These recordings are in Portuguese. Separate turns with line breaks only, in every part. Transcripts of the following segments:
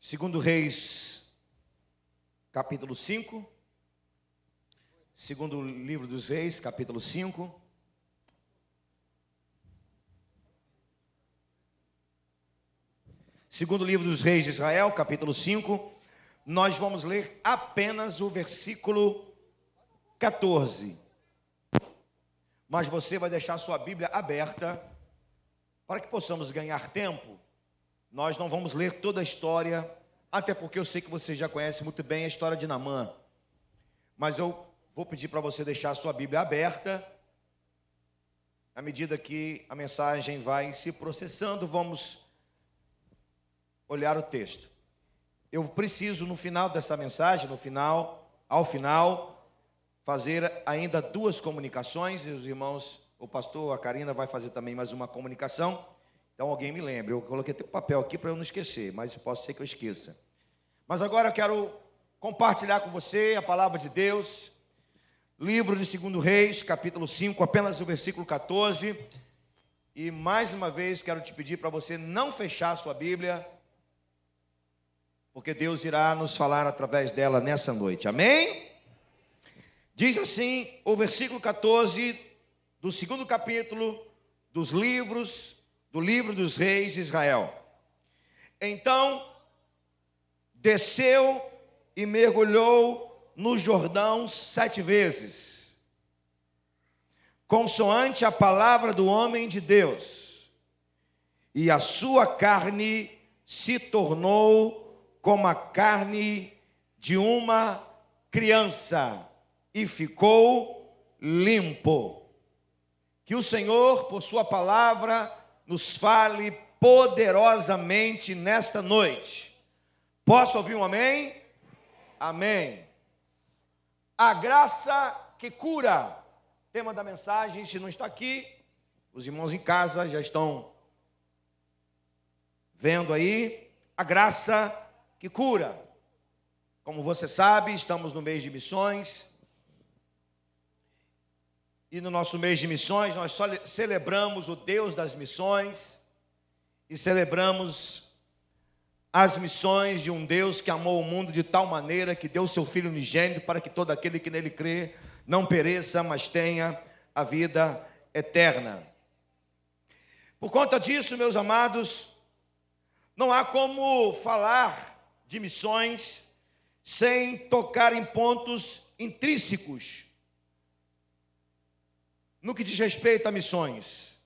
Segundo Reis, capítulo 5. Segundo livro dos Reis, capítulo 5. Segundo livro dos Reis de Israel, capítulo 5. Nós vamos ler apenas o versículo 14. Mas você vai deixar sua Bíblia aberta para que possamos ganhar tempo. Nós não vamos ler toda a história, até porque eu sei que você já conhece muito bem a história de Naamã. Mas eu vou pedir para você deixar a sua Bíblia aberta. À medida que a mensagem vai se processando, vamos olhar o texto. Eu preciso, no final dessa mensagem, ao final, fazer ainda duas comunicações. E os irmãos, o pastor, a Karina vai fazer também mais uma comunicação. Então alguém me lembre, eu coloquei até o papel aqui para eu não esquecer, mas pode ser que eu esqueça. Mas agora eu quero compartilhar com você a palavra de Deus, livro de 2 Reis, capítulo 5, apenas o versículo 14. E mais uma vez quero te pedir para você não fechar a sua Bíblia, porque Deus irá nos falar através dela nessa noite, amém? Diz assim o versículo 14 do 2º capítulo do livro dos Reis de Israel. Então desceu e mergulhou no Jordão 7 vezes, consoante a palavra do homem de Deus, e a sua carne se tornou como a carne de uma criança, e ficou limpo. Que o Senhor, por sua palavra, nos fale poderosamente nesta noite. Posso ouvir um amém? Amém. A graça que cura. Tema da mensagem, se não está aqui, os irmãos em casa já estão vendo aí. A graça que cura. Como você sabe, estamos no mês de missões. E no nosso mês de missões, nós só celebramos o Deus das missões e celebramos as missões de um Deus que amou o mundo de tal maneira que deu seu Filho unigênito para que todo aquele que nele crê não pereça, mas tenha a vida eterna. Por conta disso, meus amados, não há como falar de missões sem tocar em pontos intrínsecos no que diz respeito a missões.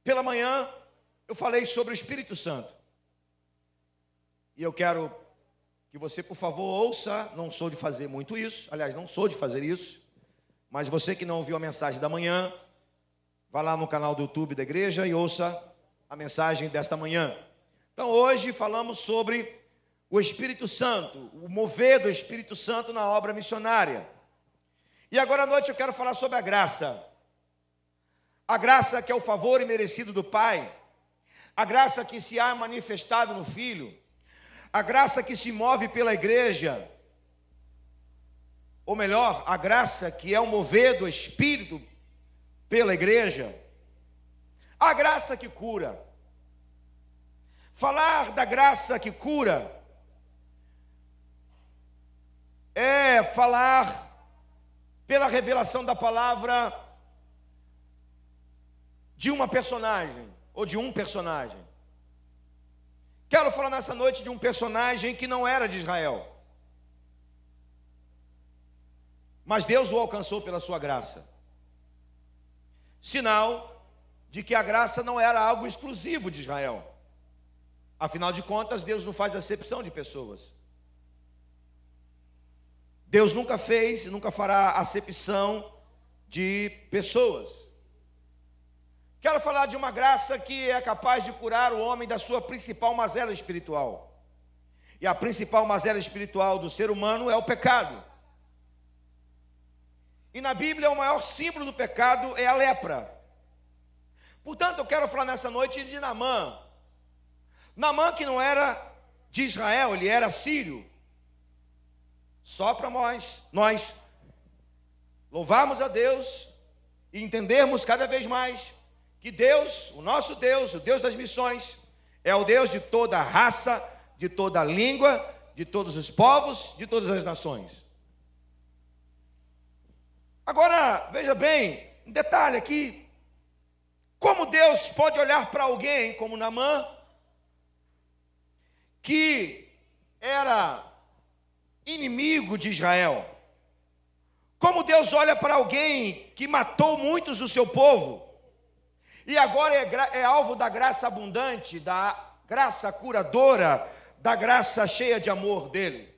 Pela manhã, eu falei sobre o Espírito Santo. E eu quero que você, por favor, ouça. Não sou de fazer muito isso. Aliás, não sou de fazer isso. Mas você que não ouviu a mensagem da manhã, vá lá no canal do YouTube da igreja e ouça a mensagem desta manhã. Então, hoje falamos sobre o Espírito Santo, o mover do Espírito Santo na obra missionária. E agora à noite eu quero falar sobre a graça. A graça que é o favor imerecido do Pai, a graça que se há manifestado no Filho, a graça que se move pela igreja, ou melhor, a graça que é o mover do Espírito pela igreja, a graça que cura. Falar da graça que cura é falar pela revelação da palavra de uma personagem, ou de um personagem. Quero falar nessa noite de um personagem que não era de Israel, mas Deus o alcançou pela sua graça. Sinal de que a graça não era algo exclusivo de Israel. Afinal de contas, Deus não faz acepção de pessoas. Deus nunca fez e nunca fará acepção de pessoas. Quero falar de uma graça que é capaz de curar o homem da sua principal mazela espiritual. E a principal mazela espiritual do ser humano é o pecado. E na Bíblia o maior símbolo do pecado é a lepra. Portanto, eu quero falar nessa noite de Naamã. Naamã, que não era de Israel, ele era sírio. Só para nós louvarmos a Deus e entendermos cada vez mais que Deus, o nosso Deus, o Deus das missões, é o Deus de toda raça, de toda a língua, de todos os povos, de todas as nações. Agora, veja bem, um detalhe aqui. Como Deus pode olhar para alguém como Naamã, que era inimigo de Israel? Como Deus olha para alguém que matou muitos do seu povo e agora é alvo da graça abundante, da graça curadora, da graça cheia de amor dele?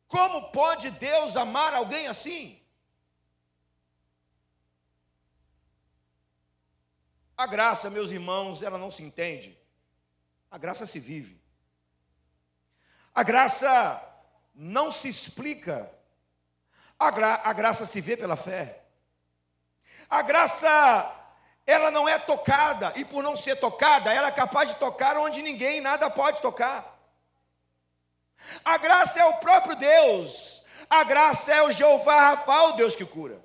Como pode Deus amar alguém assim? A graça, meus irmãos, ela não se entende. A graça se vive. A graça não se explica. A graça se vê pela fé. A graça, ela não é tocada, e por não ser tocada, ela é capaz de tocar onde ninguém, nada pode tocar. A graça é o próprio Deus. A graça é o Jeová Rafa, o Deus que cura.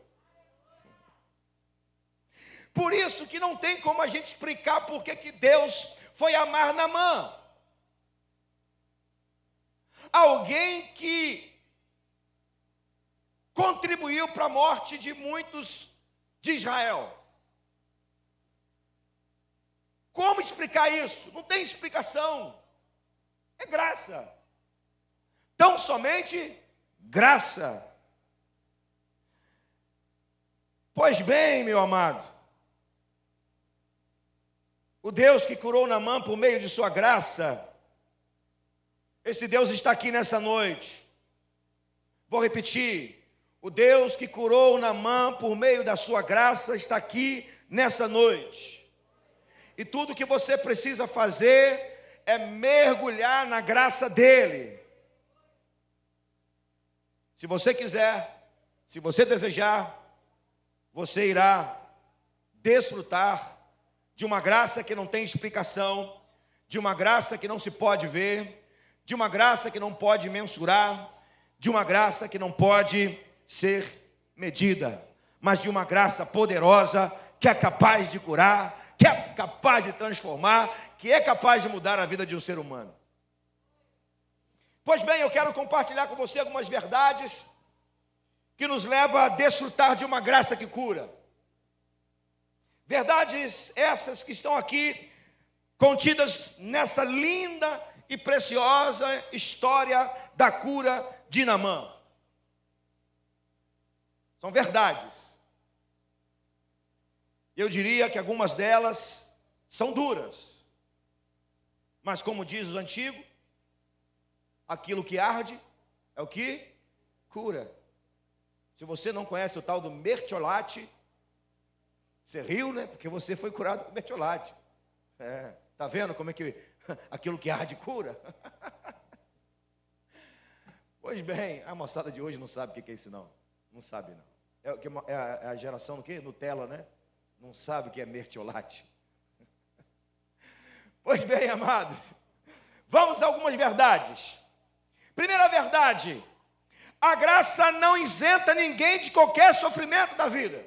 Por isso que não tem como a gente explicar por que Deus foi amar Naamã. Alguém que contribuiu para a morte de muitos de Israel. Como explicar isso? Não tem explicação. É graça. Tão somente graça. Pois bem, meu amado, o Deus que curou Naamã por meio de sua graça, esse Deus está aqui nessa noite. Vou repetir. O Deus que curou Naamã por meio da sua graça está aqui nessa noite. E tudo que você precisa fazer é mergulhar na graça dele. Se você quiser, se você desejar, você irá desfrutar de uma graça que não tem explicação, de uma graça que não se pode ver, de uma graça que não pode mensurar, de uma graça que não pode ser medida, mas de uma graça poderosa que é capaz de curar, que é capaz de transformar, que é capaz de mudar a vida de um ser humano. Pois bem, eu quero compartilhar com você algumas verdades que nos levam a desfrutar de uma graça que cura. Verdades essas que estão aqui contidas nessa linda e preciosa história da cura de Naamã. São verdades. Eu diria que algumas delas são duras. Mas como diz o antigo, aquilo que arde é o que cura. Se você não conhece o tal do mertiolate, você riu, né? Porque você foi curado com mertiolate. Tá vendo como é que aquilo que arde cura? Pois bem, a moçada de hoje não sabe o que é isso não. Não sabe não. É a geração do quê? Nutella, né? Não sabe o que é mertiolate. Pois bem, amados, vamos a algumas verdades. Primeira verdade: a graça não isenta ninguém de qualquer sofrimento da vida.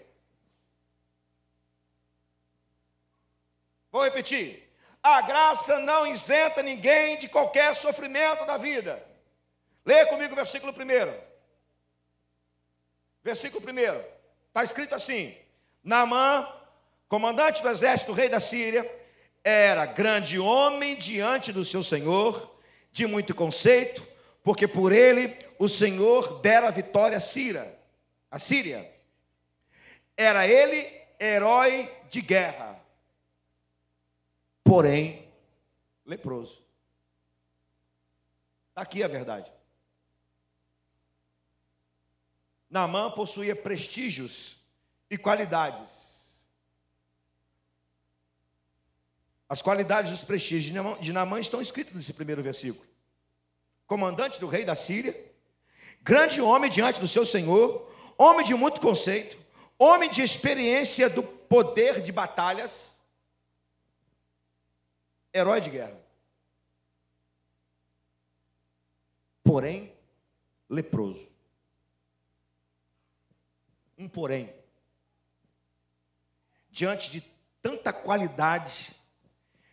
Vou repetir. A graça não isenta ninguém de qualquer sofrimento da vida. Leia comigo o versículo 1. Versículo 1. Está escrito assim: Naamã, comandante do exército do rei da Síria, era grande homem diante do seu senhor, de muito conceito, porque por ele o Senhor dera vitória à Síria. Era ele herói de guerra, porém leproso. Está aqui a verdade. Naamã possuía prestígios e qualidades. As qualidades dos prestígios de Naamã estão escritas nesse primeiro versículo. Comandante do rei da Síria, grande homem diante do seu senhor, homem de muito conceito, homem de experiência do poder de batalhas, herói de guerra. Porém, leproso. Um porém. Diante de tanta qualidade,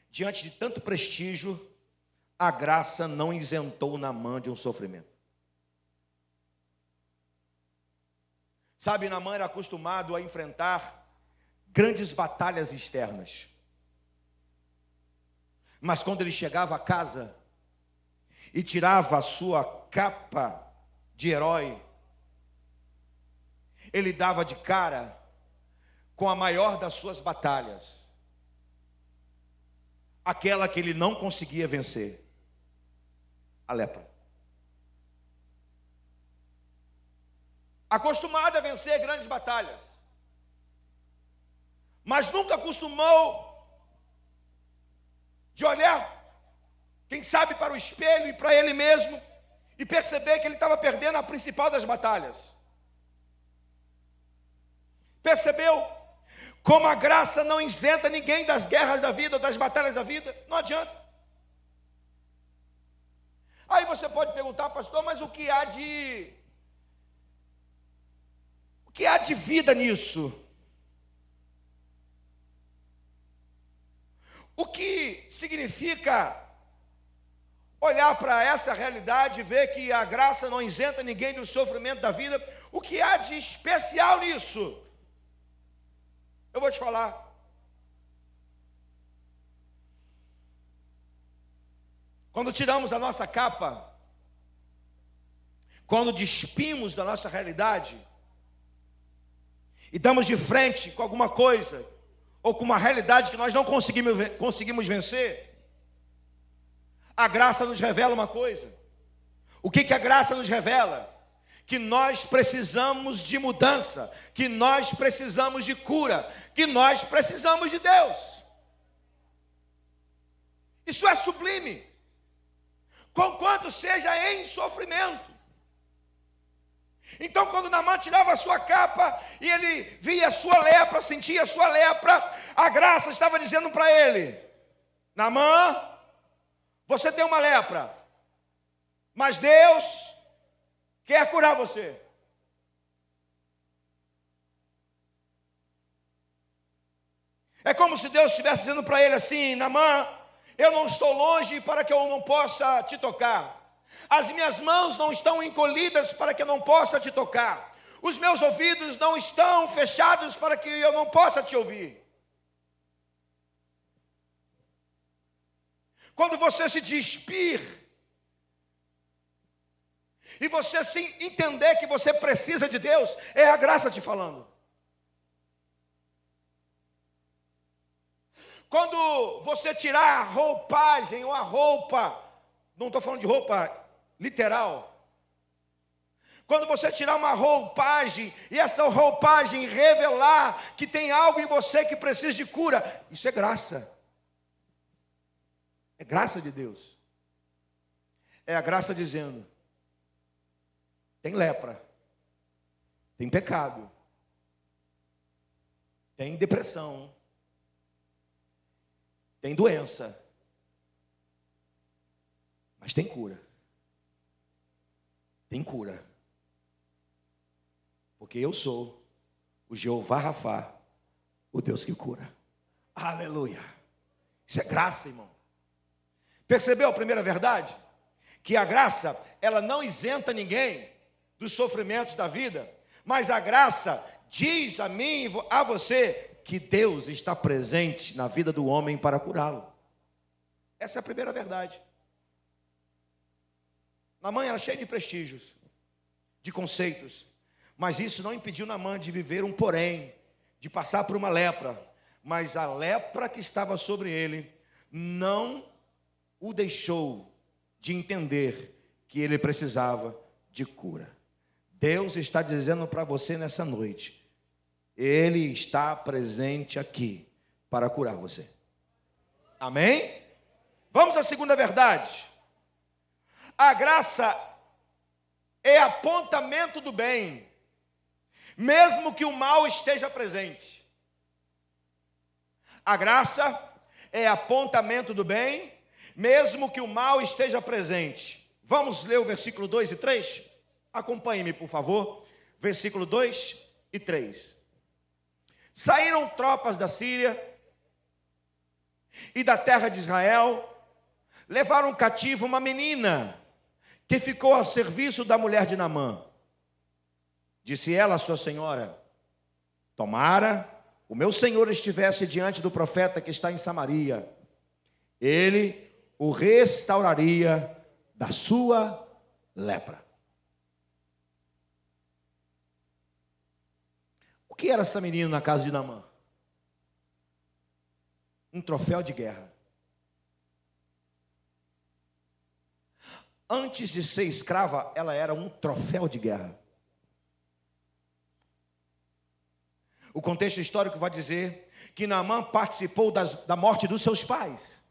diante de tanto prestígio, a graça não isentou Naamã de um sofrimento. Sabe, Naamã era acostumado a enfrentar grandes batalhas externas. Mas quando ele chegava a casa e tirava a sua capa de herói, ele dava de cara com a maior das suas batalhas, aquela que ele não conseguia vencer, a lepra. Acostumado a vencer grandes batalhas, mas nunca acostumou de olhar, quem sabe, para o espelho e para ele mesmo, e perceber que ele estava perdendo a principal das batalhas. Percebeu como a graça não isenta ninguém das guerras da vida ou das batalhas da vida? Não adianta. Aí você pode perguntar, pastor, mas o que há de vida nisso? O que significa olhar para essa realidade e ver que a graça não isenta ninguém do sofrimento da vida? O que há de especial nisso? Eu vou te falar. Quando tiramos a nossa capa, quando despimos da nossa realidade e damos de frente com alguma coisa ou com uma realidade que nós não conseguimos vencer, a graça nos revela uma coisa. O que a graça nos revela? Que nós precisamos de mudança, que nós precisamos de cura, que nós precisamos de Deus. Isso é sublime, conquanto seja em sofrimento. Então, quando Naamã tirava a sua capa e ele via a sua lepra, sentia a sua lepra, a graça estava dizendo para ele: Naamã, você tem uma lepra, mas Deus quer curar você. É como se Deus estivesse dizendo para ele assim: Naamã, eu não estou longe para que eu não possa te tocar. As minhas mãos não estão encolhidas para que eu não possa te tocar. Os meus ouvidos não estão fechados para que eu não possa te ouvir. Quando você se despir e você se entender que você precisa de Deus, é a graça te falando. Quando você tirar a roupagem ou a roupa, não estou falando de roupa literal. Quando você tirar uma roupagem e essa roupagem revelar que tem algo em você que precisa de cura, isso é graça. É graça de Deus. É a graça dizendo: tem lepra, tem pecado, tem depressão, tem doença, mas tem cura. Tem cura. Porque eu sou o Jeová Rafá, o Deus que cura. Aleluia. Isso é graça, irmão. Percebeu a primeira verdade? Que a graça, ela não isenta ninguém dos sofrimentos da vida, mas a graça diz a mim e a você que Deus está presente na vida do homem para curá-lo. Essa é a primeira verdade. Naamã era cheio de prestígios, de conceitos, mas isso não impediu Naamã de viver um porém, de passar por uma lepra. Mas a lepra que estava sobre ele não o deixou de entender que ele precisava de cura. Deus está dizendo para você nessa noite: Ele está presente aqui para curar você. Amém? Vamos à segunda verdade. A graça é apontamento do bem, mesmo que o mal esteja presente. A graça é apontamento do bem, mesmo que o mal esteja presente. Vamos ler o versículo 2 e 3? Acompanhe-me, por favor. Versículo 2 e 3. Saíram tropas da Síria e da terra de Israel, levaram cativo uma menina que ficou ao serviço da mulher de Naamã. Disse ela à sua senhora: tomara o meu senhor estivesse diante do profeta que está em Samaria, ele o restauraria da sua lepra. O que era essa menina na casa de Naamã? Um troféu de guerra. Antes de ser escrava, ela era um troféu de guerra. O contexto histórico vai dizer que Naamã participou da morte dos seus pais.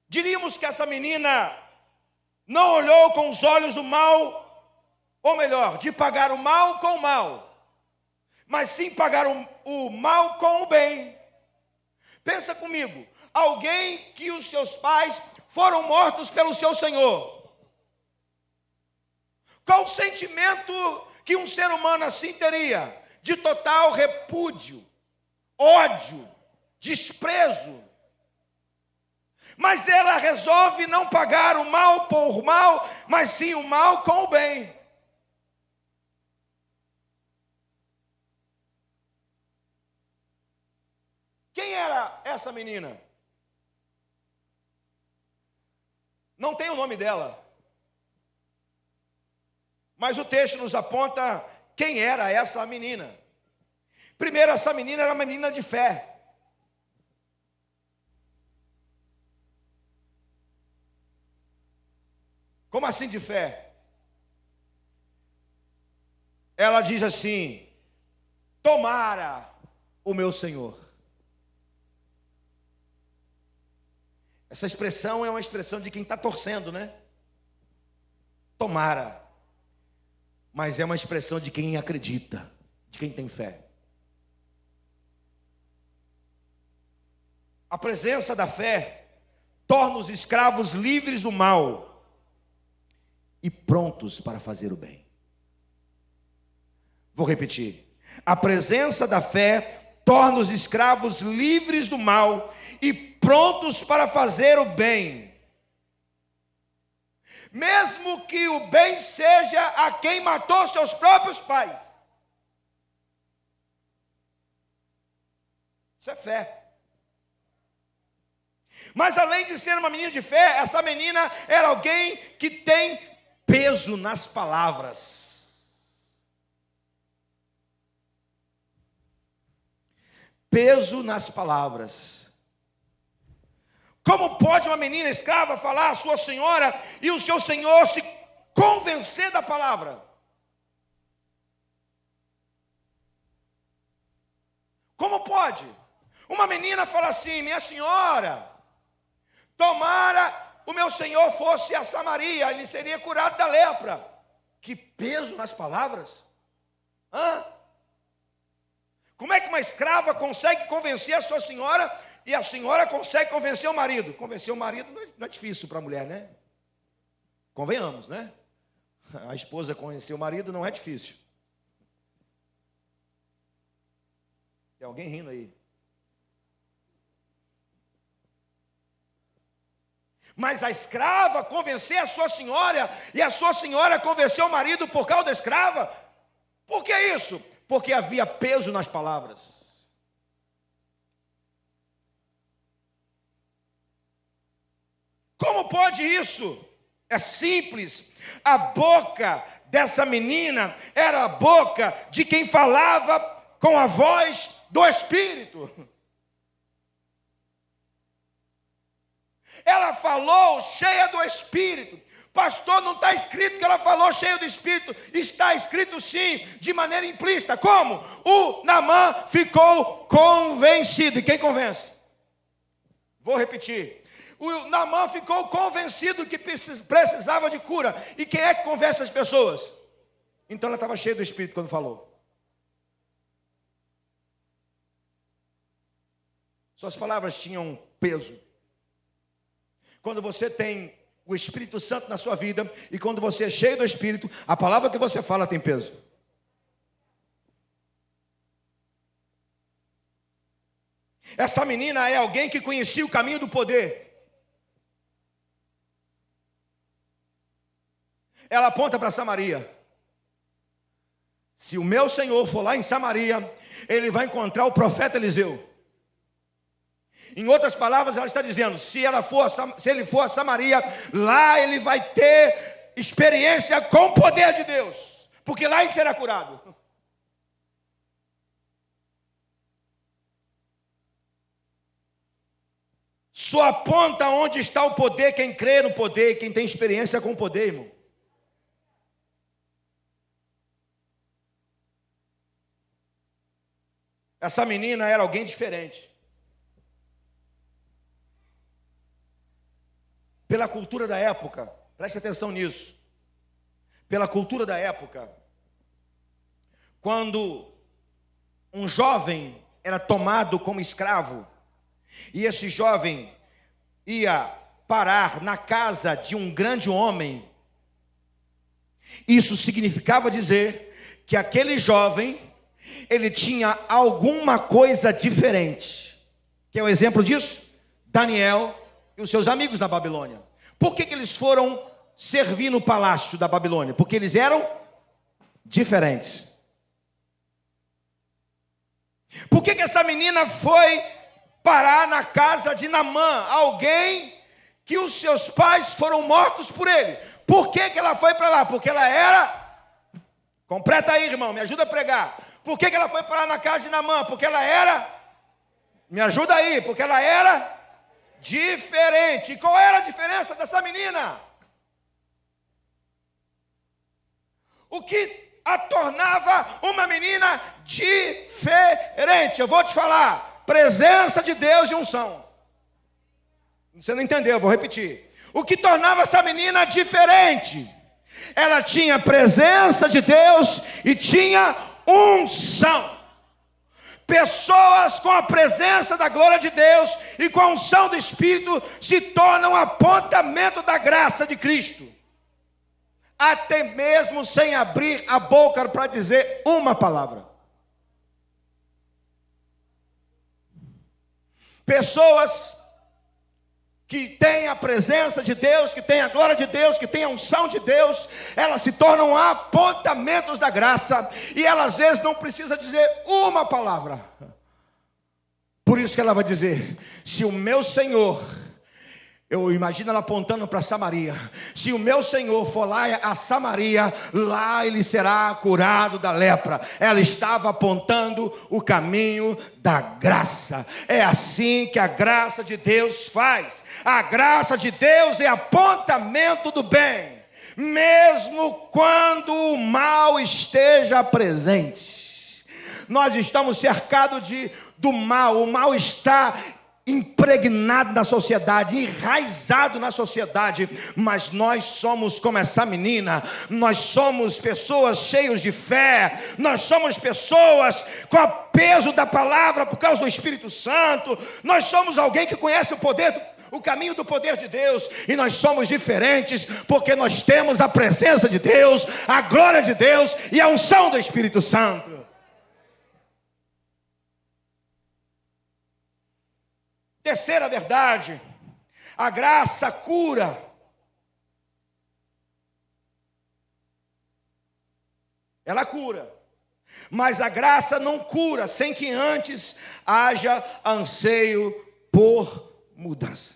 Diríamos que essa menina não olhou com os olhos do mal, ou melhor, de pagar o mal com o mal, mas sim pagar o mal com o bem. Pensa comigo, alguém que os seus pais foram mortos pelo seu Senhor. Qual o sentimento que um ser humano assim teria? De total repúdio, ódio, desprezo. Mas ela resolve não pagar o mal por mal, mas sim o mal com o bem. Quem era essa menina? Não tem o nome dela. Mas o texto nos aponta quem era essa menina. Primeiro, essa menina era uma menina de fé. Como assim de fé? Ela diz assim: tomara o meu Senhor. Essa expressão é uma expressão de quem está torcendo, né? Tomara. Mas é uma expressão de quem acredita, de quem tem fé. A presença da fé torna os escravos livres do mal e prontos para fazer o bem. Vou repetir. A presença da fé torna os escravos livres do mal e prontos para fazer o bem. Mesmo que o bem seja a quem matou seus próprios pais. Isso é fé. Mas além de ser uma menina de fé, essa menina era alguém que tem peso nas palavras. Peso nas palavras. Como pode uma menina escrava falar à sua senhora e o seu senhor se convencer da palavra? Como pode? Uma menina fala assim: minha senhora, tomara o meu senhor fosse a Samaria, ele seria curado da lepra. Que peso nas palavras? Como é que uma escrava consegue convencer a sua senhora e a senhora consegue convencer o marido? Convencer o marido não é difícil para a mulher, né? Convenhamos, né? A esposa convencer o marido não é difícil. Tem alguém rindo aí? Mas a escrava convencer a sua senhora e a sua senhora convencer o marido por causa da escrava? Por que isso? Porque havia peso nas palavras. Como pode isso? É simples. A boca dessa menina era a boca de quem falava com a voz do Espírito. Ela falou cheia do Espírito. Pastor, não está escrito que ela falou cheia do Espírito. Está escrito sim, de maneira implícita. Como? O Naamã ficou convencido. E quem convence? Vou repetir. O Naamã ficou convencido que precisava de cura. E quem é que convence as pessoas? Então ela estava cheia do Espírito quando falou. Suas palavras tinham peso. Quando você tem o Espírito Santo na sua vida e quando você é cheio do Espírito, a palavra que você fala tem peso. Essa menina é alguém que conhecia o caminho do poder. Ela aponta para Samaria. Se o meu Senhor for lá em Samaria, ele vai encontrar o profeta Eliseu. Em outras palavras, ela está dizendo, se ele for a Samaria, lá ele vai ter experiência com o poder de Deus, porque lá ele será curado. Só aponta onde está o poder quem crê no poder, quem tem experiência com o poder, irmão. Essa menina era alguém diferente. Pela cultura da época, preste atenção nisso. Pela cultura da época, quando um jovem era tomado como escravo, e esse jovem ia parar na casa de um grande homem, isso significava dizer que aquele jovem, ele tinha alguma coisa diferente. Quer um exemplo disso? Daniel e os seus amigos na Babilônia. Por que eles foram servir no palácio da Babilônia? Porque eles eram diferentes. Por que essa menina foi parar na casa de Naamã, alguém que os seus pais foram mortos por ele? Por que ela foi para lá? Porque ela era... Completa aí, irmão, me ajuda a pregar. Por que ela foi parar na casa de Naamã? Porque ela era... Me ajuda aí, porque ela era diferente. E qual era a diferença dessa menina? O que a tornava uma menina diferente? Eu vou te falar. Presença de Deus e unção. Você não entendeu, eu vou repetir. O que tornava essa menina diferente? Ela tinha presença de Deus e tinha unção. Pessoas com a presença da glória de Deus e com a unção do Espírito se tornam apontamento da graça de Cristo. Até mesmo sem abrir a boca para dizer uma palavra. Pessoas que têm a presença de Deus, que têm a glória de Deus, que têm a unção de Deus, elas se tornam apontamentos da graça, e ela às vezes não precisa dizer uma palavra. Por isso que ela vai dizer, se o meu Senhor... Eu imagino ela apontando para Samaria. Se o meu Senhor for lá a Samaria, lá ele será curado da lepra. Ela estava apontando o caminho da graça. É assim que a graça de Deus faz. A graça de Deus é apontamento do bem, mesmo quando o mal esteja presente. Nós estamos cercados do mal. O mal está impregnado na sociedade, enraizado na sociedade, mas nós somos como essa menina, nós somos pessoas cheias de fé, nós somos pessoas com o peso da palavra por causa do Espírito Santo, nós somos alguém que conhece o caminho do poder de Deus, e nós somos diferentes porque nós temos a presença de Deus, a glória de Deus e a unção do Espírito Santo. Terceira verdade, a graça cura. Ela cura, mas a graça não cura sem que antes haja anseio por mudança.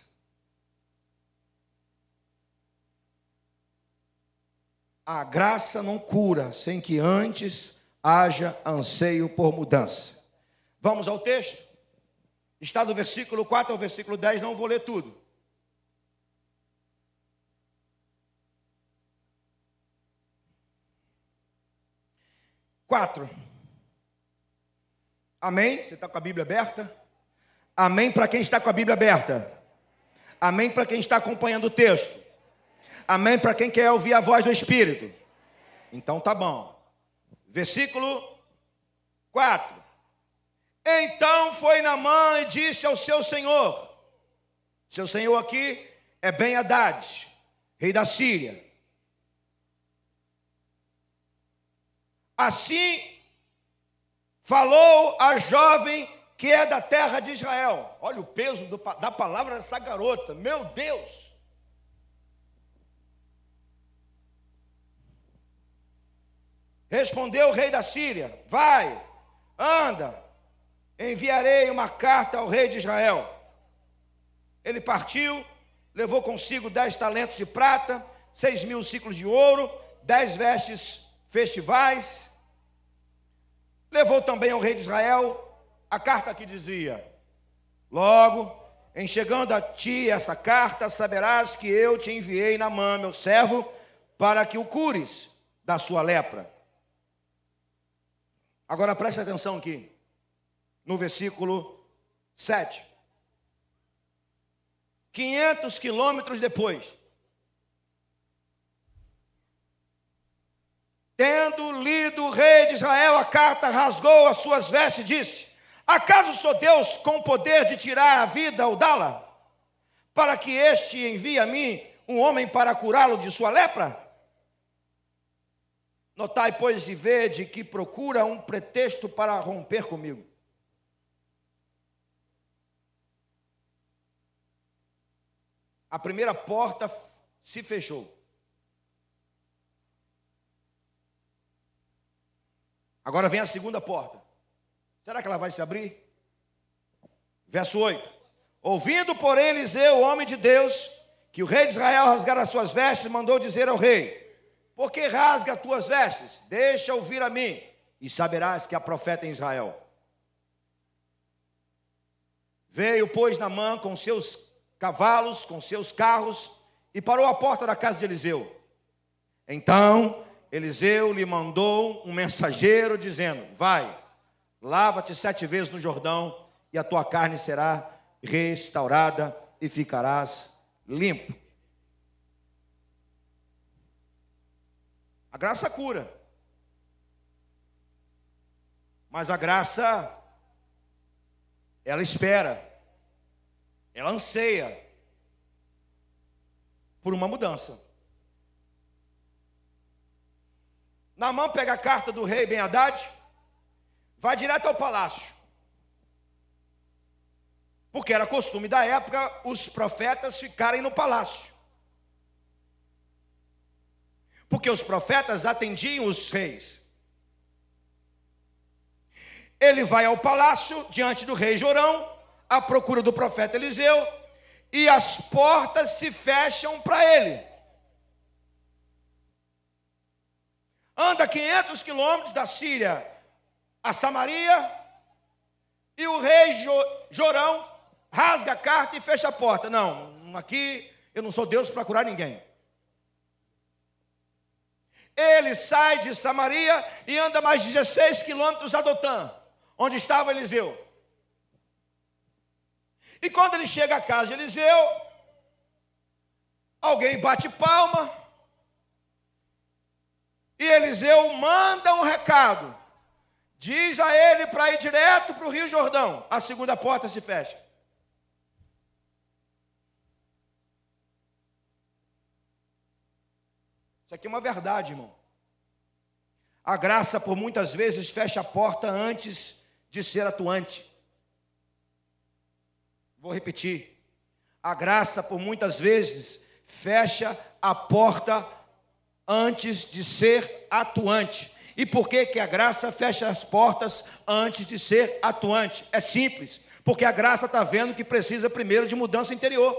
A graça não cura sem que antes haja anseio por mudança. Vamos ao texto? Está do versículo 4 ao versículo 10, não vou ler tudo. Quatro. Amém? Você está com a Bíblia aberta? Amém para quem está com a Bíblia aberta. Amém para quem está acompanhando o texto. Amém para quem quer ouvir a voz do Espírito. Então tá bom. Versículo 4. Então foi Naamã e disse ao seu senhor. Seu senhor aqui é Ben-Hadad, rei da Síria. Assim falou a jovem que é da terra de Israel. Olha o peso da palavra dessa garota, meu Deus. Respondeu o rei da Síria: vai, anda, enviarei uma carta ao rei de Israel. Ele partiu, levou consigo 10 talentos de prata, 6.000 ciclos de ouro, 10 vestes festivais. Levou também ao rei de Israel a carta que dizia: logo, em chegando a ti essa carta, saberás que eu te enviei Naamã, meu servo, para que o cures da sua lepra. Agora preste atenção aqui, no versículo 7. 500 quilômetros depois, tendo lido o rei de Israel a carta, rasgou as suas vestes e disse: acaso sou Deus com poder de tirar a vida ou dá-la, para que este envie a mim um homem para curá-lo de sua lepra? Notai, pois, e vede que procura um pretexto para romper comigo. A primeira porta se fechou. Agora vem a segunda porta. Será que ela vai se abrir? Verso 8. Ouvindo, porém, Eliseu, o homem de Deus, que o rei de Israel rasgara as suas vestes, mandou dizer ao rei: por que rasga as tuas vestes? Deixa ouvir a mim, e saberás que há profeta em Israel. Veio, pois, Naamã com seus cavalos, com seus carros, e parou à porta da casa de Eliseu. Então Eliseu lhe mandou um mensageiro, dizendo: vai, lava-te 7 vezes no Jordão, e a tua carne será restaurada, e ficarás limpo. A graça cura, mas a graça, ela espera, ela anseia por uma mudança. Naamã pega a carta do rei Ben-Hadad, vai direto ao palácio, porque era costume da época os profetas ficarem no palácio, porque os profetas atendiam os reis. Ele vai ao palácio, diante do rei Jorão, à procura do profeta Eliseu, e as portas se fecham para ele. Anda 500 quilômetros da Síria a Samaria, e o rei Jorão rasga a carta e fecha a porta. Não, aqui eu não sou Deus para curar ninguém. Ele sai de Samaria e anda mais 16 quilômetros a Dotã, onde estava Eliseu. E quando ele chega à casa de Eliseu, alguém bate palma, e Eliseu manda um recado, diz a ele para ir direto para o Rio Jordão. A segunda porta se fecha. Isso aqui é uma verdade, irmão. A graça, por muitas vezes, fecha a porta antes de ser atuante. Vou repetir. A graça, por muitas vezes, fecha a porta antes de ser atuante. E por que que a graça fecha as portas antes de ser atuante? É simples. Porque a graça está vendo que precisa primeiro de mudança interior.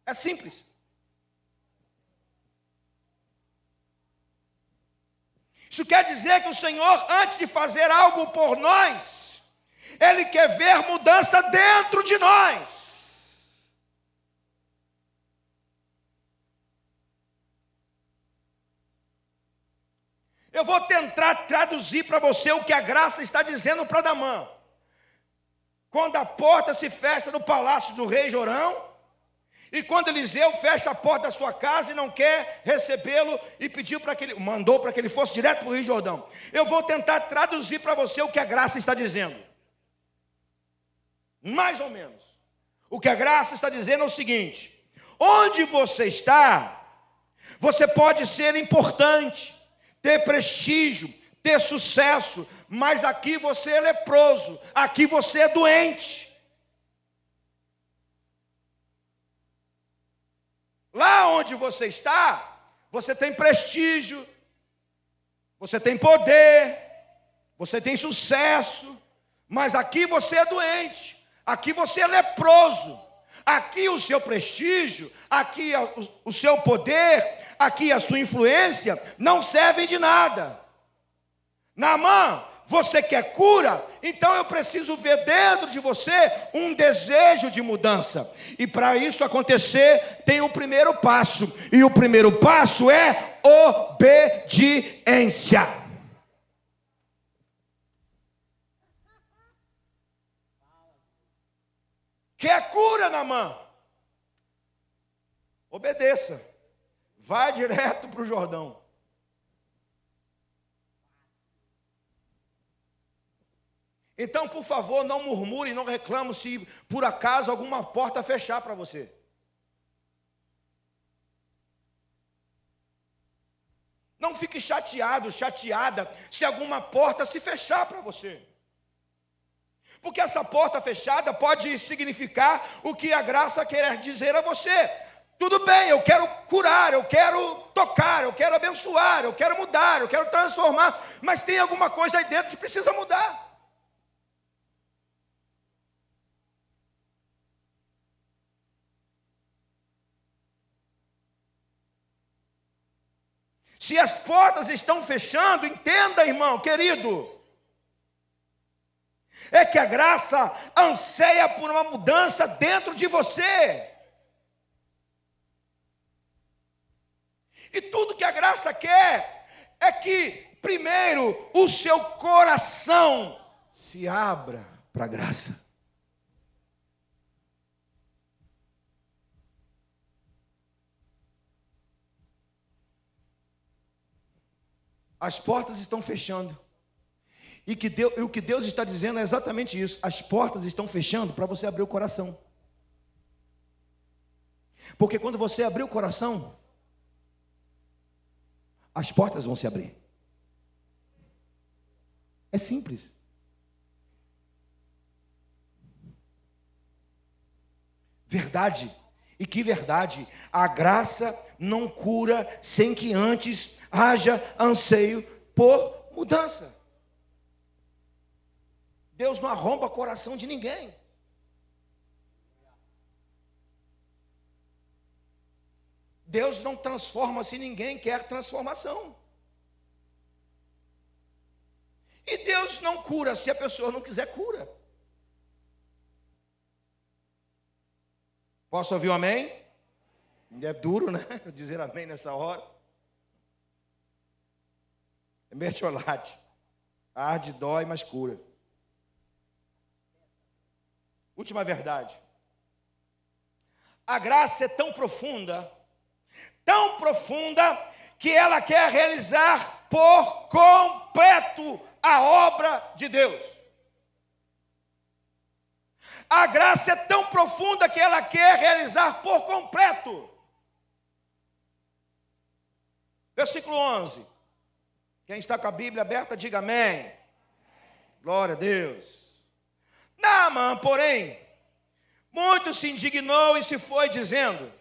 É simples. Isso quer dizer que o Senhor, antes de fazer algo por nós, Ele quer ver mudança dentro de nós. Eu vou tentar traduzir para você o que a graça está dizendo para Naamã. Quando a porta se fecha no palácio do rei Jorão, e quando Eliseu fecha a porta da sua casa e não quer recebê-lo, e mandou para que ele fosse direto para o Rio Jordão. Eu vou tentar traduzir para você o que a graça está dizendo. Mais ou menos. O que a graça está dizendo é o seguinte: onde você está, você pode ser importante, ter prestígio, ter sucesso, mas aqui você é leproso, aqui você é doente. Lá onde você está, você tem prestígio, você tem poder, você tem sucesso, mas aqui você é doente, aqui você é leproso, aqui o seu prestígio, aqui o seu poder, aqui a sua influência não servem de nada. Naamã, você quer cura? Então eu preciso ver dentro de você um desejo de mudança. E para isso acontecer, tem o primeiro passo. E o primeiro passo é obediência. Quer cura, Naamã? Obedeça. Vai direto para o Jordão. Então, por favor, não murmure, não reclame se por acaso alguma porta fechar para você. Não fique chateado, chateada, se alguma porta se fechar para você. Porque essa porta fechada pode significar o que a graça quer dizer a você. Tudo bem, eu quero curar, eu quero tocar, eu quero abençoar, eu quero mudar, eu quero transformar, mas tem alguma coisa aí dentro que precisa mudar. Se as portas estão fechando, entenda, irmão, querido, é que a graça anseia por uma mudança dentro de você. E tudo que a graça quer é que, primeiro, o seu coração se abra para a graça. As portas estão fechando. E o que Deus está dizendo é exatamente isso. As portas estão fechando para você abrir o coração. Porque quando você abrir o coração, as portas vão se abrir. É simples. Verdade. E que verdade. A graça não cura sem que antes haja anseio por mudança. Deus não arromba o coração de ninguém. Deus não transforma se ninguém quer transformação. E Deus não cura se a pessoa não quiser cura. Posso ouvir um amém? É duro, né? Dizer amém nessa hora. É mertiolate. Arde, dói, mas cura. Última verdade. A graça é tão profunda, que ela quer realizar por completo a obra de Deus. A graça é tão profunda que ela quer realizar por completo. Versículo 11. Quem está com a Bíblia aberta, diga amém. Glória a Deus. Naamã, porém, muito se indignou e se foi dizendo,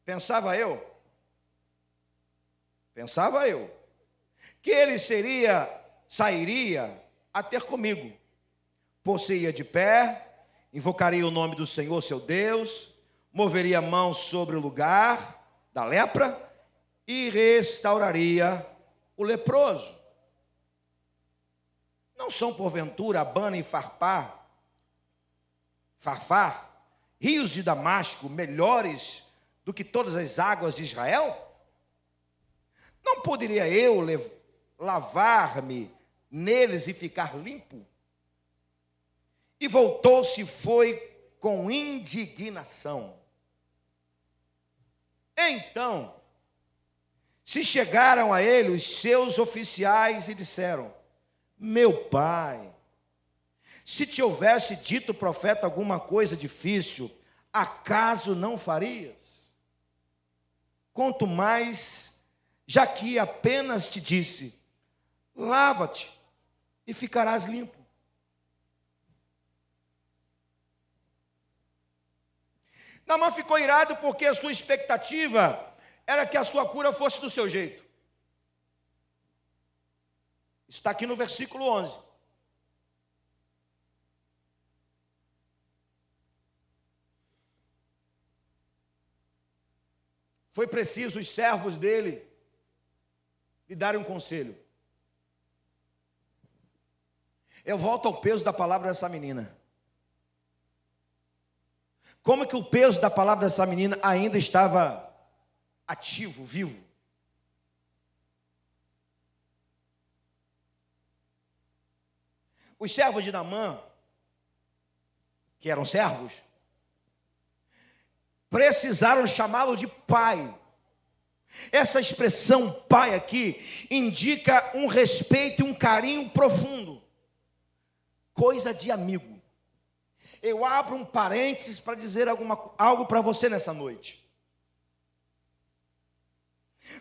pensava eu, que ele sairia a ter comigo, por-se-ia de pé, invocaria o nome do Senhor seu Deus, moveria a mão sobre o lugar da lepra e restauraria o leproso. Não são porventura Abana e Farfar, rios de Damasco, melhores do que todas as águas de Israel? Não poderia eu lavar-me neles e ficar limpo? E voltou-se e foi com indignação. Então, se chegaram a ele os seus oficiais e disseram, meu pai, se te houvesse dito o profeta alguma coisa difícil, acaso não farias? Quanto mais, já que apenas te disse, lava-te e ficarás limpo. Naamã ficou irado porque a sua expectativa era que a sua cura fosse do seu jeito. Está aqui no versículo 11. Foi preciso os servos dele lhe darem um conselho. Eu volto ao peso da palavra dessa menina. Como que o peso da palavra dessa menina ainda estava ativo, vivo? Os servos de Naamã, que eram servos, precisaram chamá-lo de pai. Essa expressão pai aqui indica um respeito e um carinho profundo. Coisa de amigo. Eu abro um parênteses para dizer algo para você nessa noite.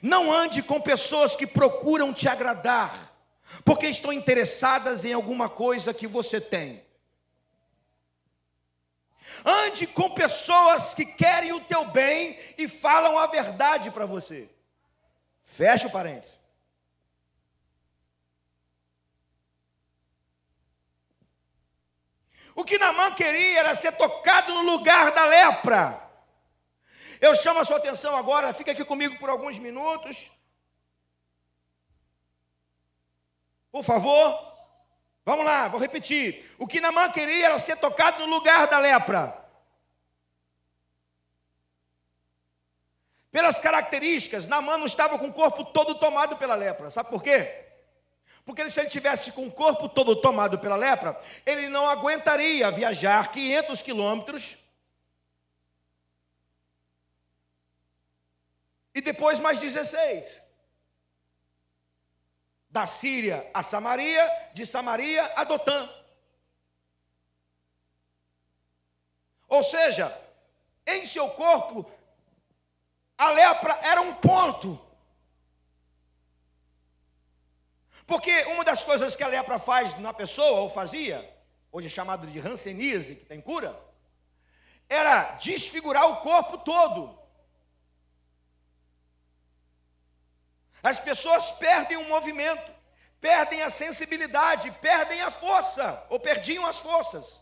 Não ande com pessoas que procuram te agradar, porque estão interessadas em alguma coisa que você tem. Ande com pessoas que querem o teu bem e falam a verdade para você. Fecha o parênteses. O que Naamã queria era ser tocado no lugar da lepra. Eu chamo a sua atenção agora, fica aqui comigo por alguns minutos. Por favor. Vamos lá, vou repetir. O que Naamã queria era ser tocado no lugar da lepra. Pelas características, Naamã não estava com o corpo todo tomado pela lepra. Sabe por quê? Porque se ele tivesse com o corpo todo tomado pela lepra, ele não aguentaria viajar 500 quilômetros e depois mais 16. Da Síria a Samaria, de Samaria a Dotã. Ou seja, em seu corpo, a lepra era um ponto. Porque uma das coisas que a lepra faz na pessoa, ou fazia, hoje é chamado de hanseníase, que tem cura, era desfigurar o corpo todo. As pessoas perdem o movimento, perdem a sensibilidade, perdem a força, ou perdiam as forças.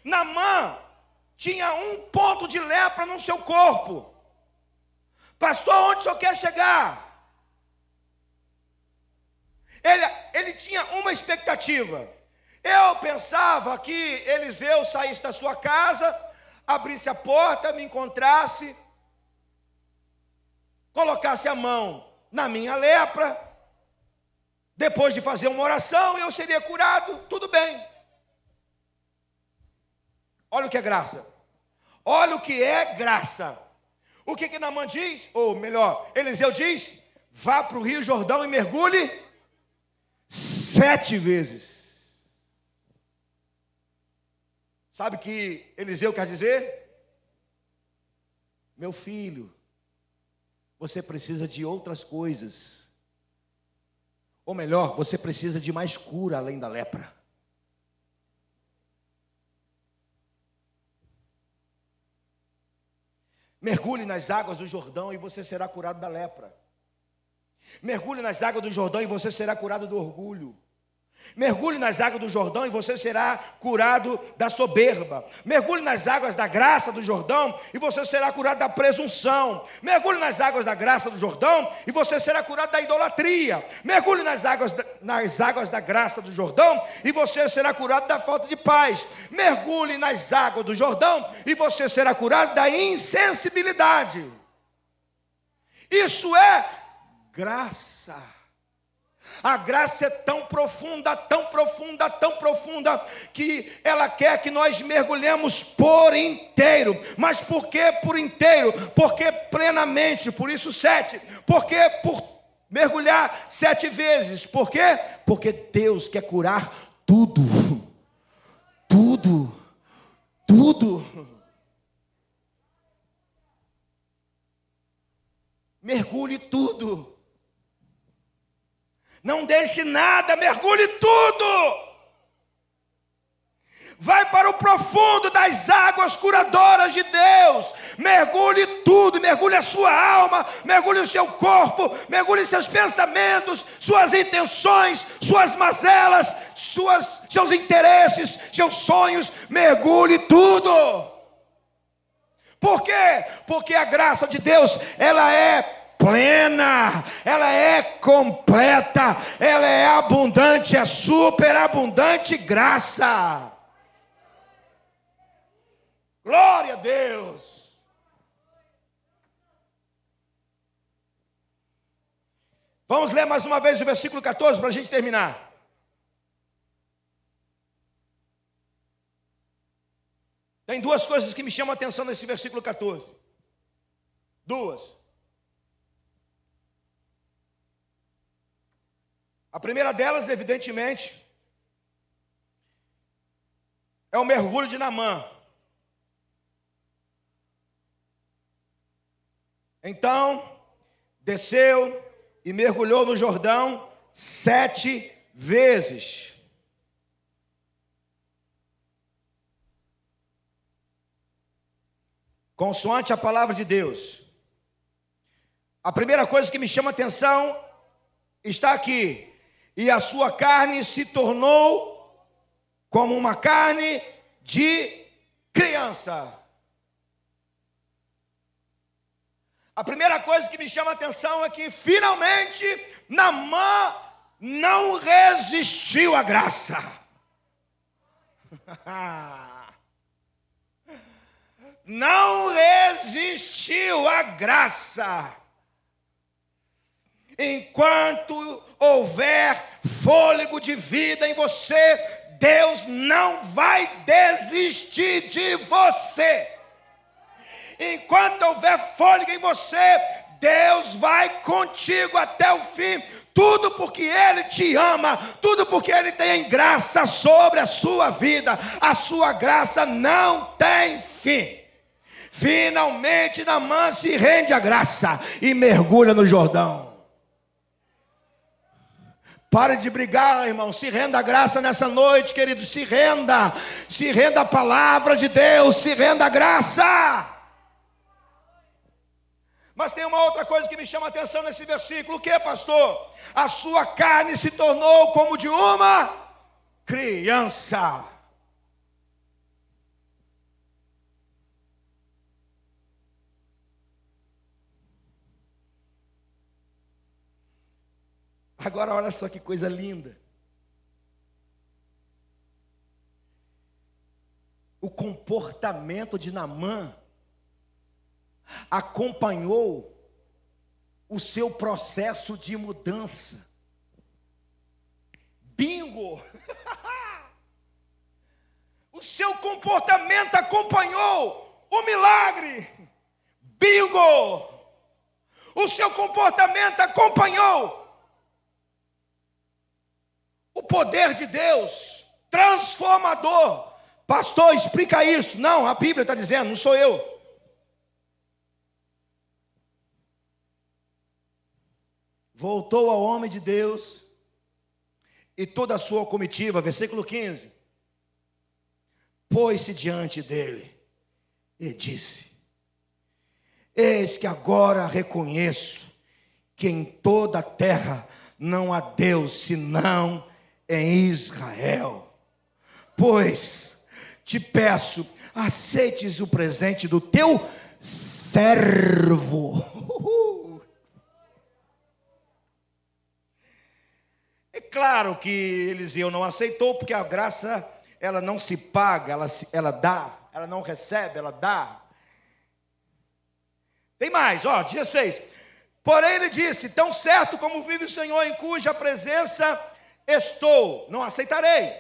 Naamã tinha um ponto de lepra no seu corpo. Pastor, onde o senhor quer chegar? Ele tinha uma expectativa. Eu pensava que Eliseu saísse da sua casa, abrisse a porta, me encontrasse, colocasse a mão na minha lepra, depois de fazer uma oração, eu seria curado, tudo bem. Olha o que é graça. Olha o que é graça. O que Naamã diz? Ou melhor, Eliseu diz: vá para o Rio Jordão e mergulhe 7 vezes. Sabe o que Eliseu quer dizer? Meu filho, você precisa de outras coisas. Ou melhor, você precisa de mais cura além da lepra. Mergulhe nas águas do Jordão e você será curado da lepra. Mergulhe nas águas do Jordão e você será curado do orgulho. Mergulhe nas águas do Jordão e você será curado da soberba. Mergulhe nas águas da graça do Jordão e você será curado da presunção. Mergulhe nas águas da graça do Jordão e você será curado da idolatria. Mergulhe nas águas da graça do Jordão e você será curado da falta de paz. Mergulhe nas águas do Jordão e você será curado da insensibilidade. Isso é graça. A graça é tão profunda, tão profunda, tão profunda, que ela quer que nós mergulhemos por inteiro. Mas por que por inteiro? Porque plenamente, por isso 7. Porque por mergulhar 7 vezes. Por quê? Porque Deus quer curar tudo. Tudo. Tudo. Mergulhe tudo. Não deixe nada, mergulhe tudo. Vai para o profundo das águas curadoras de Deus. Mergulhe tudo, mergulhe a sua alma, mergulhe o seu corpo, mergulhe seus pensamentos, suas intenções, suas mazelas, seus interesses, seus sonhos. Mergulhe tudo. Por quê? Porque a graça de Deus, ela é plena, ela é completa, ela é abundante, é superabundante graça. Glória a Deus. Vamos ler mais uma vez o versículo 14 para a gente terminar. Tem duas coisas que me chamam a atenção nesse versículo 14. Duas. A primeira delas, evidentemente, é o mergulho de Naamã. Então, desceu e mergulhou no Jordão 7 vezes. Consoante a palavra de Deus. A primeira coisa que me chama a atenção está aqui. E a sua carne se tornou como uma carne de criança. A primeira coisa que me chama a atenção é que finalmente Naamã não resistiu à graça. Não resistiu à graça. Enquanto houver fôlego de vida em você, Deus não vai desistir de você. Enquanto houver fôlego em você, Deus vai contigo até o fim. Tudo porque Ele te ama, tudo porque Ele tem graça sobre a sua vida. A sua graça não tem fim. Finalmente Naamã se rende à graça e mergulha no Jordão. Pare de brigar, irmão. Se renda à graça nessa noite, querido. Se renda à palavra de Deus. Se renda à graça. Mas tem uma outra coisa que me chama a atenção nesse versículo. O que, pastor? A sua carne se tornou como de uma criança. Agora olha só que coisa linda. O comportamento de Naamã acompanhou o seu processo de mudança. Bingo! O seu comportamento acompanhou o milagre. Bingo! O seu comportamento acompanhou o poder de Deus transformador. Pastor, explica isso. Não, a Bíblia está dizendo, não sou eu. Voltou ao homem de Deus e toda a sua comitiva, versículo 15. Pôs-se diante dele e disse: eis que agora reconheço que em toda a terra não há Deus senão em Israel. Pois te peço, aceites o presente do teu servo. É claro que Eliseu não aceitou, porque a graça, ela não se paga, ela dá. Ela não recebe, ela dá. Tem mais, 16. Porém ele disse: tão certo como vive o Senhor em cuja presença estou, não aceitarei.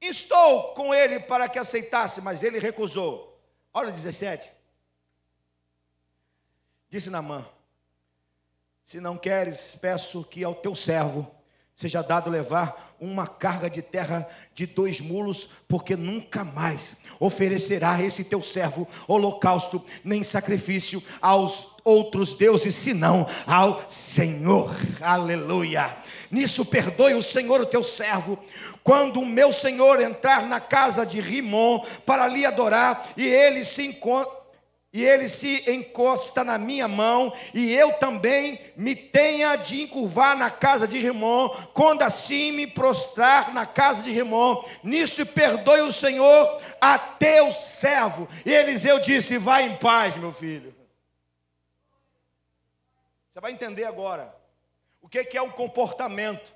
Estou com ele para que aceitasse, mas ele recusou. Olha 17. Disse Naamã: se não queres, peço que ao teu servo seja dado levar uma carga de terra de 2 mulos, porque nunca mais oferecerá esse teu servo holocausto, nem sacrifício outros deuses senão ao Senhor. Aleluia. Nisso perdoe o Senhor o teu servo, quando o meu senhor entrar na casa de Rimom para lhe adorar, e ele se encosta na minha mão, e eu também me tenha de encurvar na casa de Rimom, quando assim me prostrar na casa de Rimom. Nisso perdoe o Senhor a teu servo. E Eliseu disse: vai em paz, meu filho. Você vai entender agora o que é um comportamento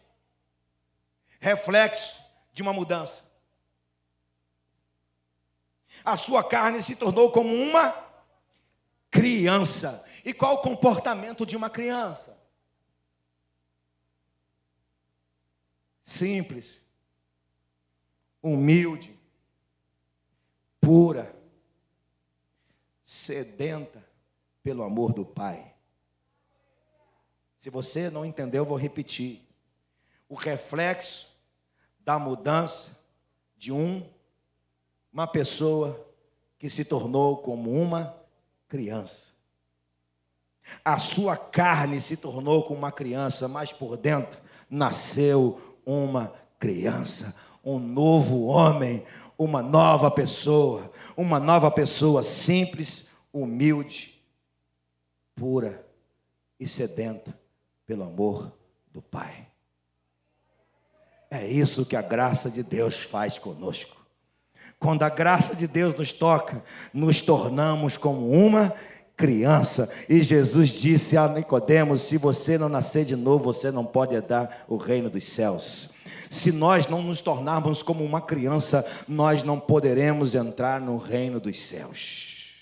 reflexo de uma mudança. A sua carne se tornou como uma criança. E qual o comportamento de uma criança? Simples, humilde, pura, sedenta pelo amor do Pai. Se você não entendeu, eu vou repetir. O reflexo da mudança de uma pessoa que se tornou como uma criança. A sua carne se tornou como uma criança, mas por dentro nasceu uma criança, um novo homem, uma nova pessoa simples, humilde, pura e sedenta pelo amor do Pai. É isso que a graça de Deus faz conosco. Quando a graça de Deus nos toca, nos tornamos como uma criança. E Jesus disse a Nicodemos: se você não nascer de novo, você não pode herdar o reino dos céus. Se nós não nos tornarmos como uma criança, nós não poderemos entrar no reino dos céus.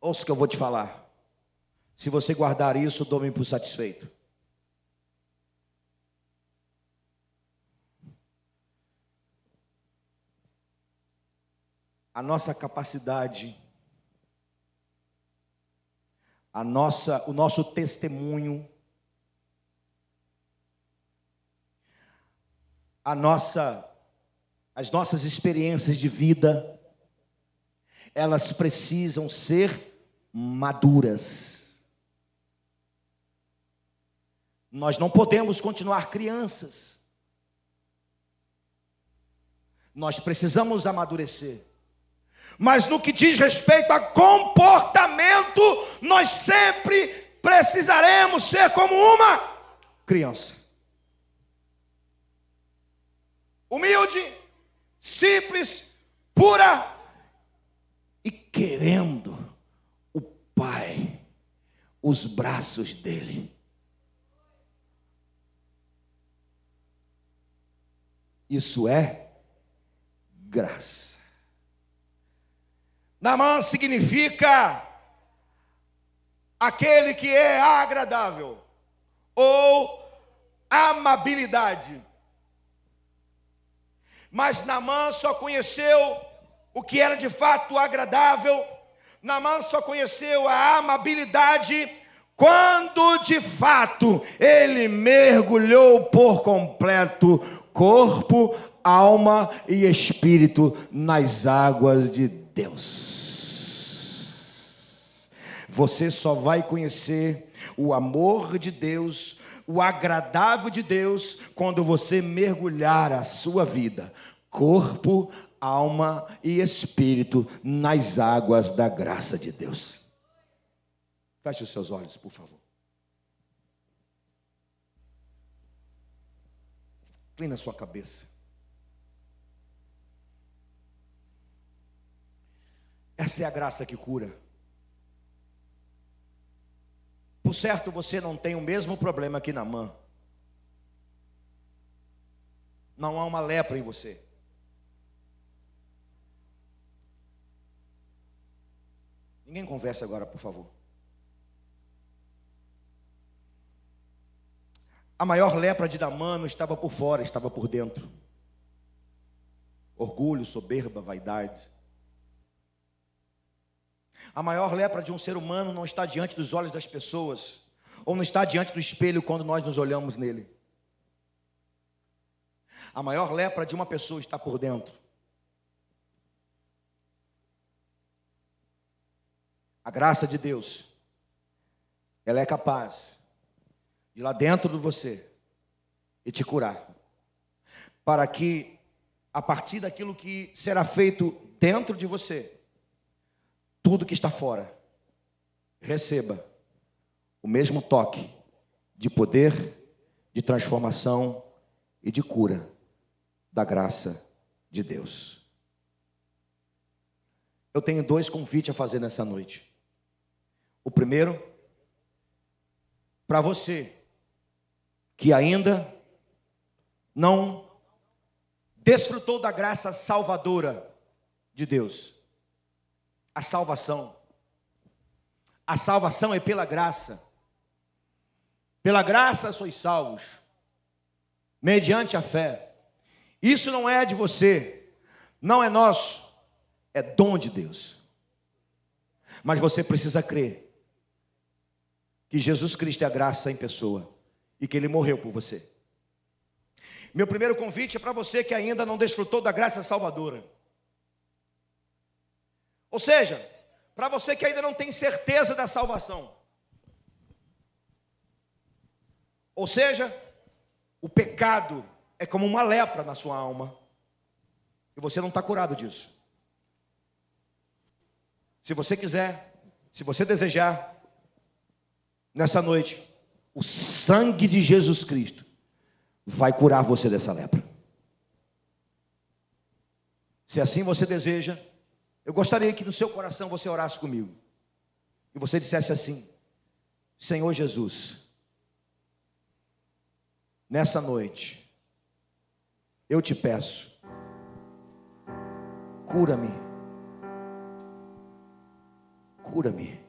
Ouça o que eu vou te falar. Se você guardar isso, dou-me por satisfeito. A nossa capacidade, o nosso testemunho, as nossas experiências de vida, elas precisam ser maduras. Nós não podemos continuar crianças. Nós precisamos amadurecer. Mas no que diz respeito a comportamento, nós sempre precisaremos ser como uma criança. Humilde, simples, pura e querendo o Pai, os braços dele. Isso é graça. Naamã significa aquele que é agradável, ou amabilidade. Mas Naamã só conheceu o que era de fato agradável. Naamã só conheceu a amabilidade quando de fato ele mergulhou por completo, corpo, alma e espírito, nas águas de Deus. Você só vai conhecer o amor de Deus, o agradável de Deus, quando você mergulhar a sua vida, corpo, alma e espírito, nas águas da graça de Deus. Feche os seus olhos, por favor. Inclina a sua cabeça. Essa é a graça que cura. Por certo, você não tem o mesmo problema que Naamã. Não há uma lepra em você. Ninguém conversa agora, por favor. A maior lepra de Naamã não estava por fora, estava por dentro. Orgulho, soberba, vaidade. A maior lepra de um ser humano não está diante dos olhos das pessoas, ou não está diante do espelho quando nós nos olhamos nele. A maior lepra de uma pessoa está por dentro. A graça de Deus, ela é capaz de ir lá dentro de você e te curar, para que, a partir daquilo que será feito dentro de você, tudo que está fora receba o mesmo toque de poder, de transformação e de cura da graça de Deus. Eu tenho 2 convites a fazer nessa noite. O primeiro, para você que ainda não desfrutou da graça salvadora de Deus. A salvação é pela graça. Pela graça sois salvos, mediante a fé. Isso não é de você, não é nosso, é dom de Deus. Mas você precisa crer que Jesus Cristo é a graça em pessoa e que Ele morreu por você. Meu primeiro convite é para você que ainda não desfrutou da graça salvadora. Ou seja, para você que ainda não tem certeza da salvação. Ou seja, o pecado é como uma lepra na sua alma e você não está curado disso. Se você quiser, se você desejar, nessa noite, o sangue de Jesus Cristo vai curar você dessa lepra. Se assim você deseja, eu gostaria que no seu coração você orasse comigo e você dissesse assim: Senhor Jesus, nessa noite eu te peço, cura-me, cura-me,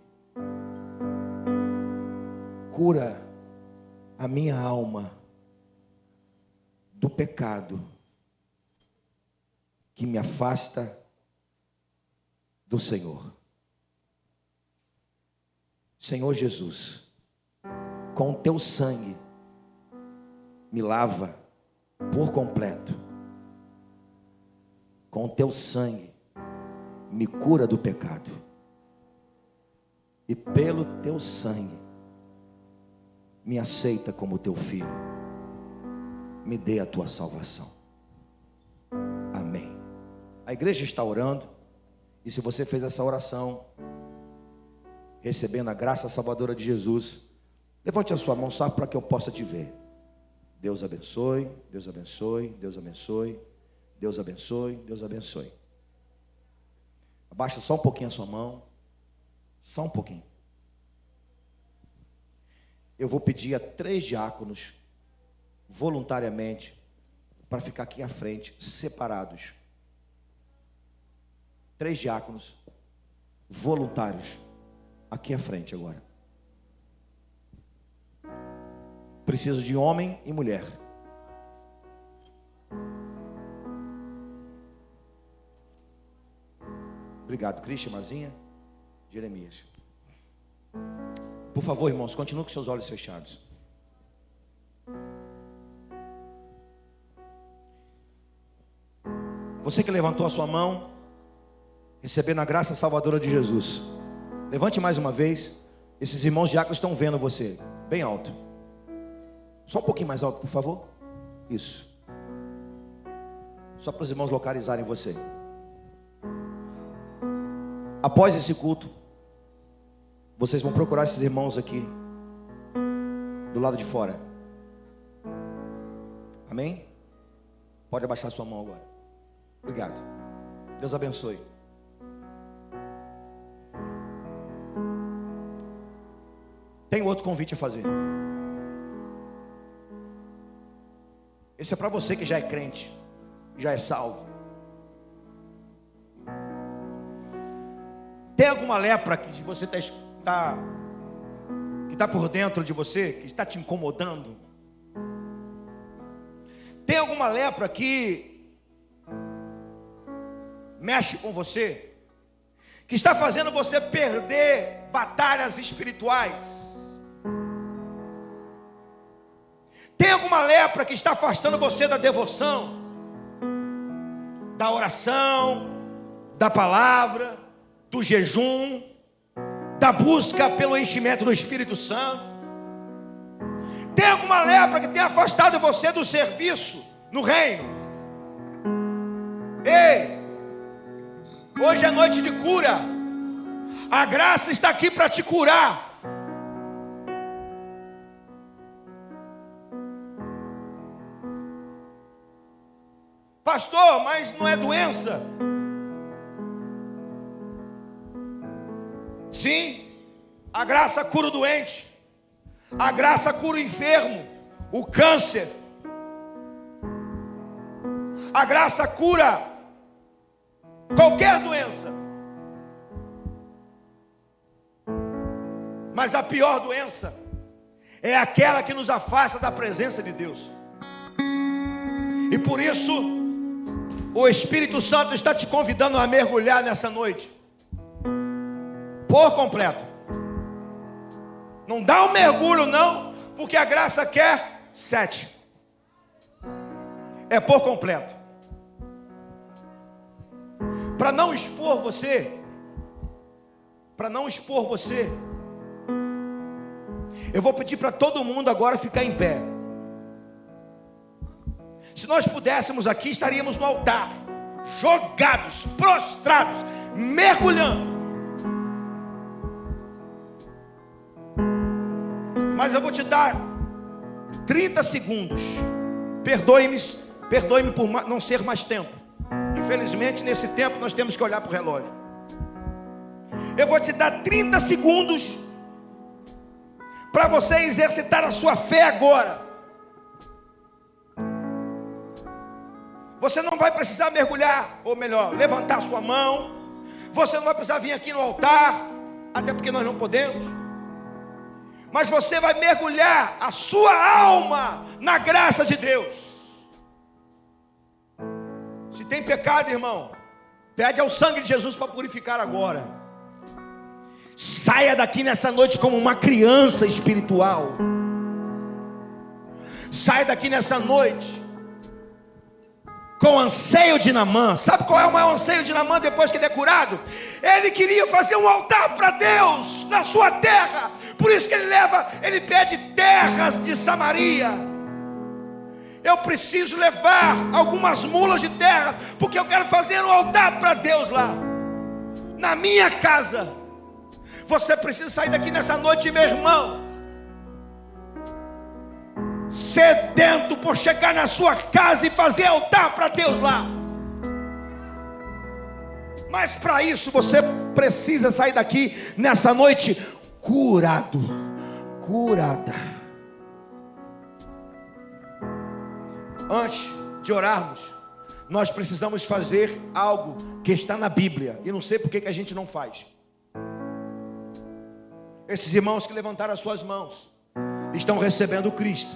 cura a minha alma do pecado que me afasta do Senhor. Senhor Jesus, com o teu sangue me lava por completo. Com o teu sangue me cura do pecado. E pelo teu sangue me aceita como teu filho. Me dê a tua salvação. Amém. A igreja está orando. E se você fez essa oração, recebendo a graça salvadora de Jesus, levante a sua mão só para que eu possa te ver. Deus abençoe, Deus abençoe, Deus abençoe, Deus abençoe, Deus abençoe. Abaixa só um pouquinho a sua mão. Só um pouquinho. Eu vou pedir a 3 diáconos, voluntariamente, para ficar aqui à frente, separados. 3 diáconos, voluntários, aqui à frente agora. Preciso de homem e mulher. Obrigado, Cristian, Mazinha, Jeremias. Por favor, irmãos, continuem com seus olhos fechados. Você que levantou a sua mão, recebendo a graça salvadora de Jesus, levante mais uma vez. Esses irmãos diáconos estão vendo você, bem alto. Só um pouquinho mais alto, por favor. Isso. Só para os irmãos localizarem você. Após esse culto, vocês vão procurar esses irmãos aqui, do lado de fora. Amém? Pode abaixar sua mão agora. Obrigado. Deus abençoe. Tem outro convite a fazer. Esse é para você que já é crente, já é salvo. Tem alguma lepra que você que está por dentro de você, que está te incomodando? Tem alguma lepra que mexe com você, que está fazendo você perder batalhas espirituais? Tem alguma lepra que está afastando você da devoção, da oração, da palavra, do jejum, da busca pelo enchimento do Espírito Santo? Tem alguma lepra que tenha afastado você do serviço no reino? Ei, hoje é noite de cura. A graça está aqui para te curar. Pastor, mas não é doença? Sim, a graça cura o doente, a graça cura o enfermo, o câncer, a graça cura qualquer doença. Mas a pior doença é aquela que nos afasta da presença de Deus. E por isso o Espírito Santo está te convidando a mergulhar nessa noite por completo. Não dá um mergulho não, porque a graça quer 7. É por completo. Para não expor você, eu vou pedir para todo mundo agora ficar em pé. Se nós pudéssemos aqui, estaríamos no altar, jogados, prostrados, mergulhando. Mas eu vou te dar 30 segundos. Perdoe-me por não ser mais tempo. Infelizmente, nesse tempo, nós temos que olhar para o relógio. Eu vou te dar 30 segundos para você exercitar a sua fé agora. Você não vai precisar mergulhar, ou melhor, levantar sua mão. Você não vai precisar vir aqui no altar, até porque nós não podemos. Mas você vai mergulhar a sua alma na graça de Deus. Se tem pecado, irmão, pede ao sangue de Jesus para purificar agora. Saia daqui nessa noite como uma criança espiritual. Saia daqui nessa noite com o anseio de Naamã. Sabe qual é o maior anseio de Naamã depois que ele é curado? Ele queria fazer um altar para Deus na sua terra. Por isso que ele pede terras de Samaria. Eu preciso levar algumas mulas de terra, porque eu quero fazer um altar para Deus lá, na minha casa. Você precisa sair daqui nessa noite, meu irmão, sedento por chegar na sua casa e fazer altar para Deus lá. Mas para isso você precisa sair daqui nessa noite curado, curada. Antes de orarmos, nós precisamos fazer algo que está na Bíblia, e não sei por que a gente não faz. Esses irmãos que levantaram as suas mãos estão recebendo Cristo.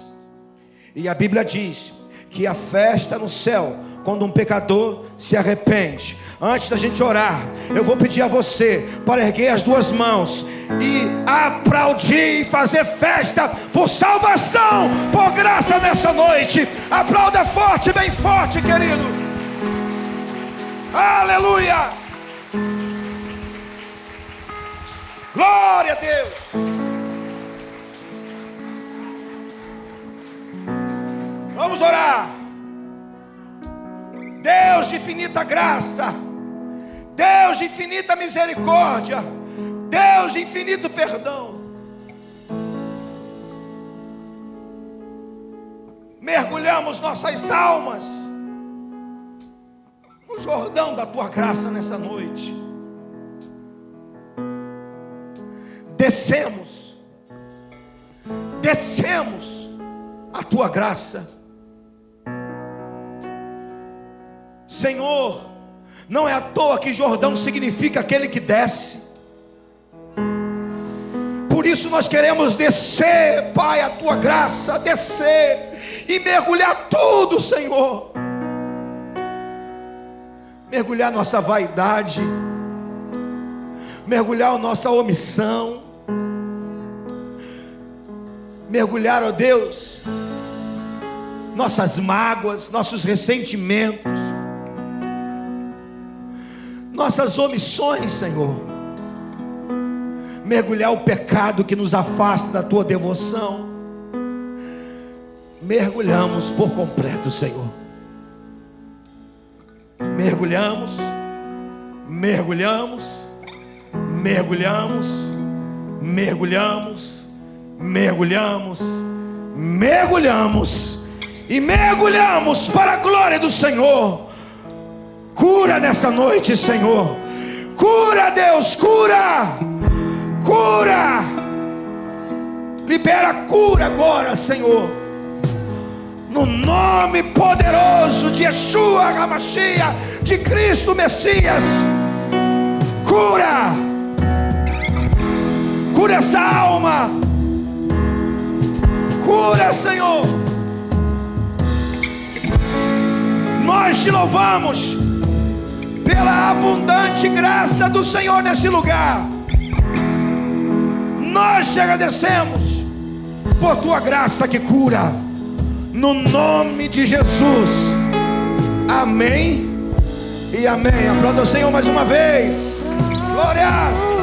E a Bíblia diz que a festa no céu, quando um pecador se arrepende. Antes da gente orar, eu vou pedir a você para erguer as duas mãos e aplaudir e fazer festa por salvação, por graça nessa noite. Aplauda forte, bem forte, querido. Aleluia! Glória a Deus! Vamos orar. Deus de infinita graça, Deus de infinita misericórdia, Deus de infinito perdão, mergulhamos nossas almas no Jordão da tua graça nessa noite. Descemos a tua graça. Senhor, não é à toa que Jordão significa aquele que desce. Por isso nós queremos descer, Pai, a tua graça, descer e mergulhar tudo, Senhor. Mergulhar nossa vaidade, mergulhar a nossa omissão, mergulhar, ó Deus, nossas mágoas, nossos ressentimentos, nossas omissões, Senhor. mergulhar o pecado que nos afasta da tua devoção. Mergulhamos por completo, Senhor. Mergulhamos, mergulhamos, mergulhamos, mergulhamos, mergulhamos, mergulhamos e mergulhamos para a glória do Senhor. Cura nessa noite, Senhor. Cura, Deus, cura, cura. Libera a cura agora, Senhor, no nome poderoso de Yeshua HaMashiach, de Cristo Messias. Cura, cura essa alma, cura, Senhor. Nós te louvamos pela abundante graça do Senhor nesse lugar. Nós te agradecemos por tua graça que cura, no nome de Jesus. Amém e amém. Aplauda o Senhor mais uma vez. Glória.